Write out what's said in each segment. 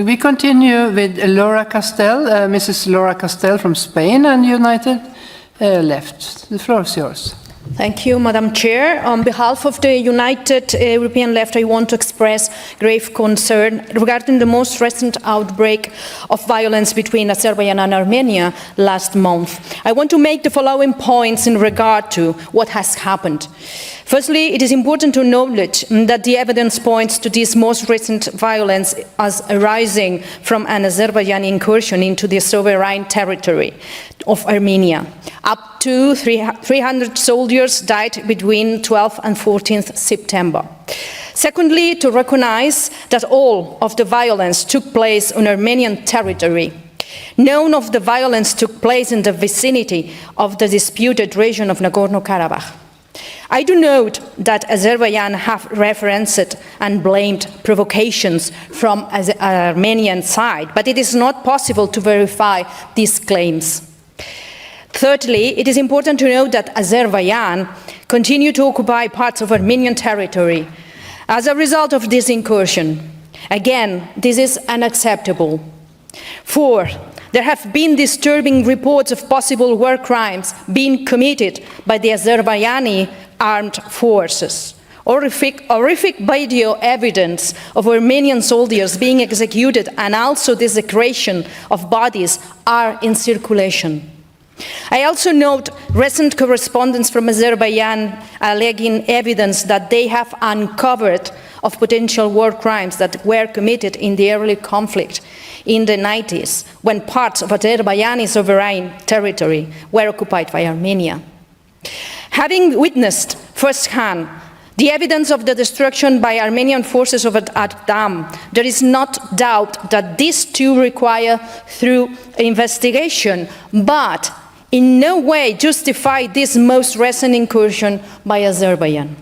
We continue with Laura Khastel, Mrs. Laura Khastel from Spain and United Left. The floor is yours. Thank you, Madam Chair. On behalf of the United European Left, I want to express grave concern regarding the most recent outbreak of violence between Azerbaijan and Armenia last month. I want to make the following points in regard to what has happened. Firstly, it is important to acknowledge that the evidence points to this most recent violence as arising from an Azerbaijani incursion into the sovereign territory of Armenia. Up to 300 soldiers died between 12th and 14th September. Secondly, to recognize that all of the violence took place on Armenian territory. None of the violence took place in the vicinity of the disputed region of Nagorno-Karabakh. I do note that Azerbaijan have referenced and blamed provocations from the Armenian side, but it is not possible to verify these claims. Thirdly, it is important to note that Azerbaijan continued to occupy parts of Armenian territory as a result of this incursion. Again, this is unacceptable. Fourth, there have been disturbing reports of possible war crimes being committed by the Azerbaijani armed forces. Horrific video evidence of Armenian soldiers being executed and also desecration of bodies are in circulation. I also note recent correspondence from Azerbaijan alleging evidence that they have uncovered of potential war crimes that were committed in the early conflict in the 90s, when parts of Azerbaijani sovereign territory were occupied by Armenia. Having witnessed firsthand the evidence of the destruction by Armenian forces of Dam, there is not doubt that these too require thorough investigation, but in no way justify this most recent incursion by Azerbaijan.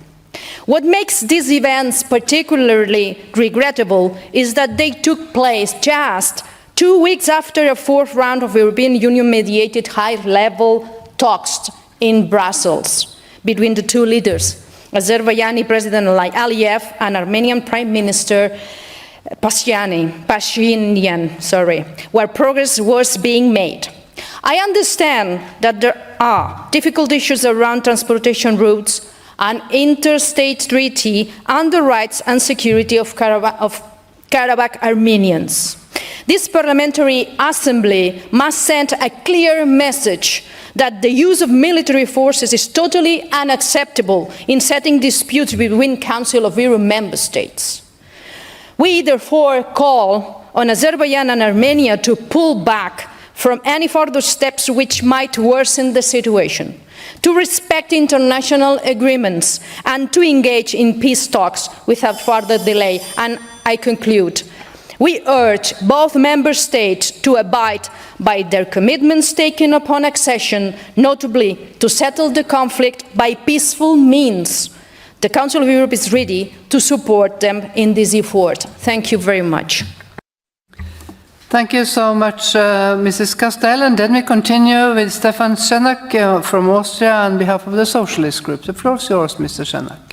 What makes these events particularly regrettable is that they took place just 2 weeks after a fourth round of European Union-mediated high-level talks in Brussels between the two leaders, Azerbaijani President Aliyev and Armenian Prime Minister Pashinyan, where progress was being made. I understand that there are difficult issues around transportation routes and interstate treaty and the rights and security of Karabakh Armenians. This parliamentary assembly must send a clear message that the use of military forces is totally unacceptable in settling disputes between Council of Europe member states. We therefore call on Azerbaijan and Armenia to pull back from any further steps which might worsen the situation, to respect international agreements, and to engage in peace talks without further delay. And I conclude. We urge both member states to abide by their commitments taken upon accession, notably to settle the conflict by peaceful means. The Council of Europe is ready to support them in this effort. Thank you very much. Thank you so much, Mrs. Khastel. And then we continue with Stefan Schenak from Austria on behalf of the Socialist Group. The floor is yours, Mr. Schenak.